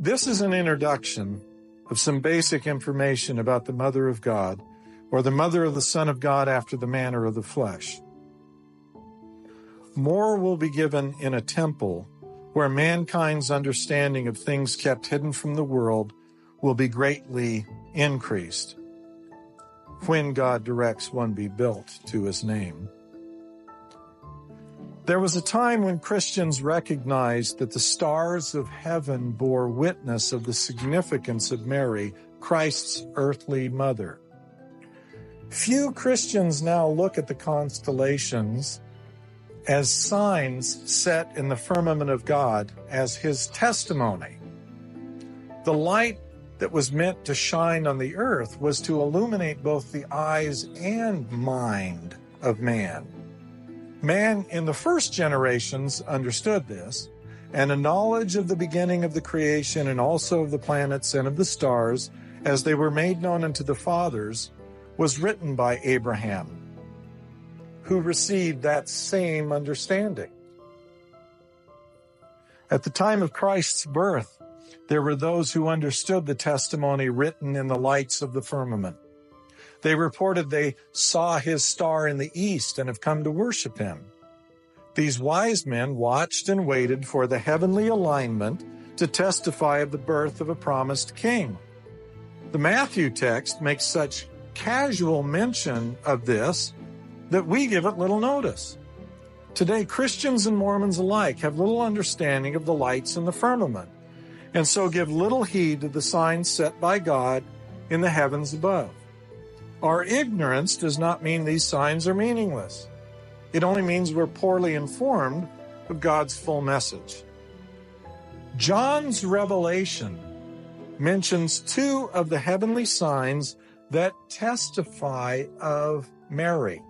This is an introduction of some basic information about the Mother of God, or the Mother of the Son of God after the manner of the flesh. More will be given in a temple where mankind's understanding of things kept hidden from the world will be greatly increased when God directs one be built to his name. There was a time when Christians recognized that the stars of heaven bore witness of the significance of Mary, Christ's earthly mother. Few Christians now look at the constellations as signs set in the firmament of God as his testimony. The light that was meant to shine on the earth was to illuminate both the eyes and mind of man. Man in the first generations understood this, and a knowledge of the beginning of the creation and also of the planets and of the stars, as they were made known unto the fathers, was written by Abraham, who received that same understanding. At the time of Christ's birth, there were those who understood the testimony written in the lights of the firmament. They reported they saw his star in the east and have come to worship him. These wise men watched and waited for the heavenly alignment to testify of the birth of a promised king. The Matthew text makes such casual mention of this that we give it little notice. Today, Christians and Mormons alike have little understanding of the lights in the firmament, and so give little heed to the signs set by God in the heavens above. Our ignorance does not mean these signs are meaningless. It only means we're poorly informed of God's full message. John's revelation mentions two of the heavenly signs that testify of Mary.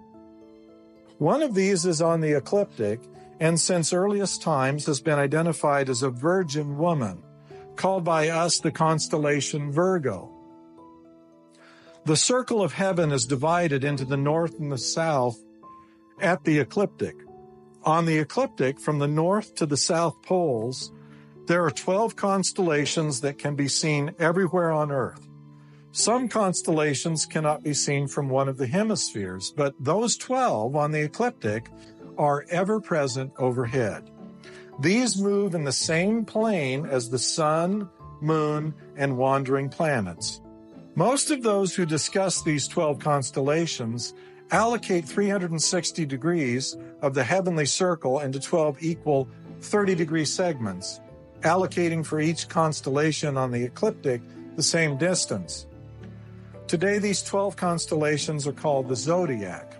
One of these is on the ecliptic, and since earliest times has been identified as a virgin woman, called by us the constellation Virgo. The circle of heaven is divided into the north and the south at the ecliptic. On the ecliptic, from the north to the south poles, there are 12 constellations that can be seen everywhere on Earth. Some constellations cannot be seen from one of the hemispheres, but those 12 on the ecliptic are ever present overhead. These move in the same plane as the sun, moon, and wandering planets. Most of those who discuss these 12 constellations allocate 360 degrees of the heavenly circle into 12 equal 30-degree segments, allocating for each constellation on the ecliptic the same distance. Today, these 12 constellations are called the zodiac.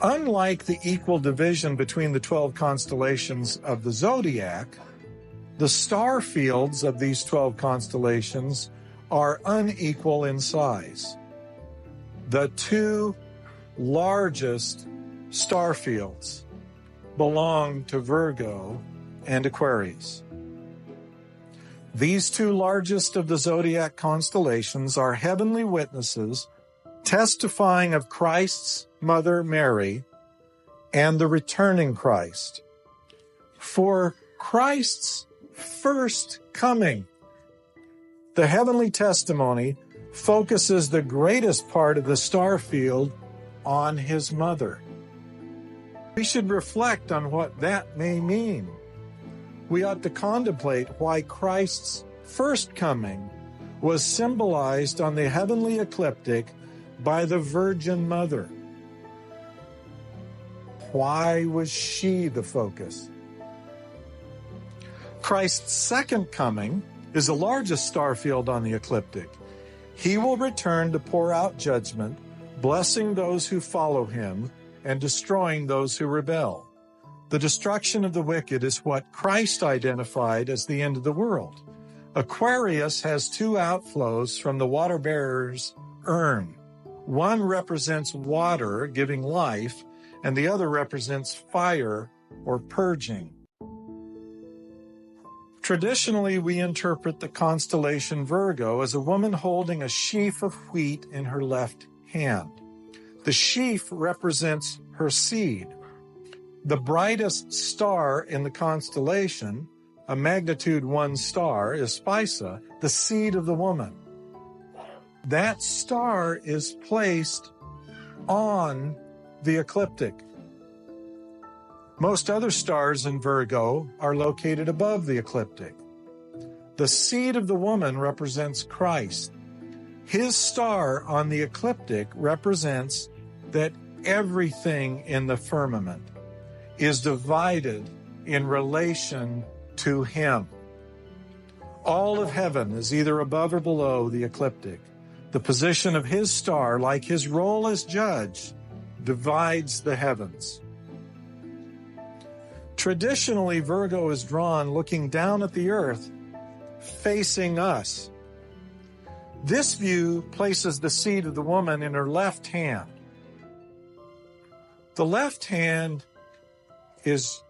Unlike the equal division between the 12 constellations of the zodiac, the star fields of these 12 constellations are unequal in size. The two largest star fields belong to Virgo and Aquarius. These two largest of the zodiac constellations are heavenly witnesses testifying of Christ's mother Mary and the returning Christ. For Christ's first coming, the heavenly testimony focuses the greatest part of the star field on his mother. We should reflect on what that may mean. We ought to contemplate why Christ's first coming was symbolized on the heavenly ecliptic by the Virgin Mother. Why was she the focus? Christ's second coming is the largest star field on the ecliptic. He will return to pour out judgment, blessing those who follow him and destroying those who rebel. The destruction of the wicked is what Christ identified as the end of the world. Aquarius has two outflows from the water-bearer's urn. One represents water giving life, and the other represents fire or purging. Traditionally, we interpret the constellation Virgo as a woman holding a sheaf of wheat in her left hand. The sheaf represents her seed. The brightest star in the constellation, a magnitude 1 star, is Spica, the seed of the woman. That star is placed on the ecliptic. Most other stars in Virgo are located above the ecliptic. The seed of the woman represents Christ. His star on the ecliptic represents that everything in the firmament is divided in relation to him. All of heaven is either above or below the ecliptic. The position of his star, like his role as judge, divides the heavens. Traditionally, Virgo is drawn looking down at the earth, facing us. This view places the seed of the woman in her left hand. The left hand is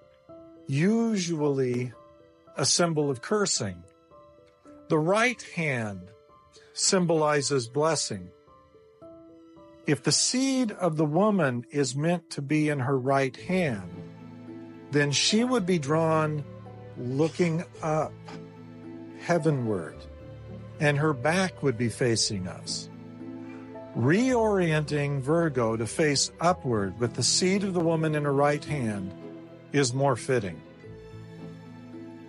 usually a symbol of cursing. The right hand symbolizes blessing. If the seed of the woman is meant to be in her right hand, then she would be drawn looking up, heavenward, and her back would be facing us. Reorienting Virgo to face upward with the seed of the woman in her right hand is more fitting.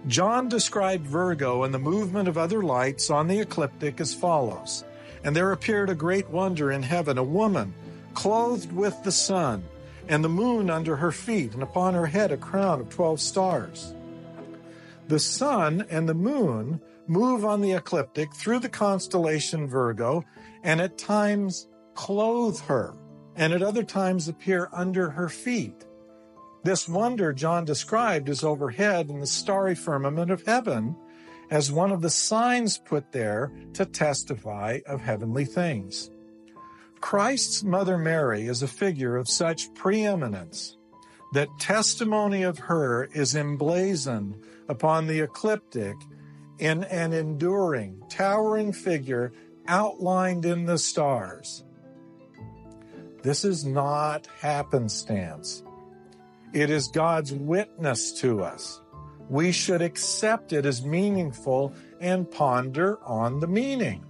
John described Virgo and the movement of other lights on the ecliptic as follows. And there appeared a great wonder in heaven, a woman clothed with the sun, and the moon under her feet, and upon her head a crown of 12 stars. The sun and the moon move on the ecliptic through the constellation Virgo, and at times clothe her, and at other times appear under her feet. This wonder John described is overhead in the starry firmament of heaven as one of the signs put there to testify of heavenly things. Christ's mother Mary is a figure of such preeminence that testimony of her is emblazoned upon the ecliptic in an enduring, towering figure outlined in the stars. This is not happenstance. It is God's witness to us. We should accept it as meaningful and ponder on the meaning.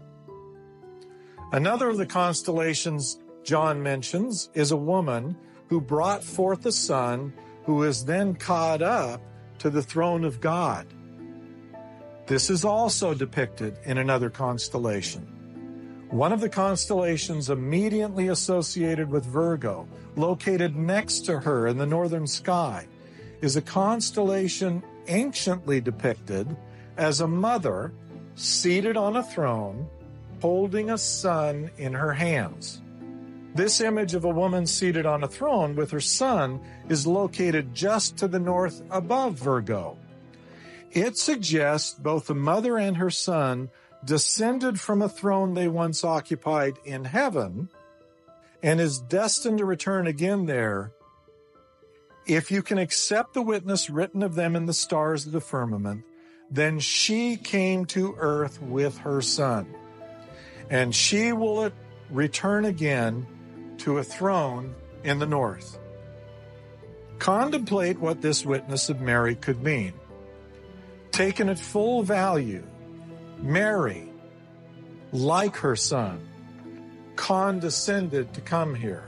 Another of the constellations John mentions is a woman who brought forth a son who is then caught up to the throne of God. This is also depicted in another constellation. One of the constellations immediately associated with Virgo, located next to her in the northern sky, is a constellation anciently depicted as a mother seated on a throne, holding a son in her hands. This image of a woman seated on a throne with her son is located just to the north above Virgo. It suggests both the mother and her son descended from a throne they once occupied in heaven and is destined to return again there. If you can accept the witness written of them in the stars of the firmament, then she came to earth with her son, and she will return again to a throne in the north. Contemplate what this witness of Mary could mean. Taken at full value, Mary, like her son, condescended to come here.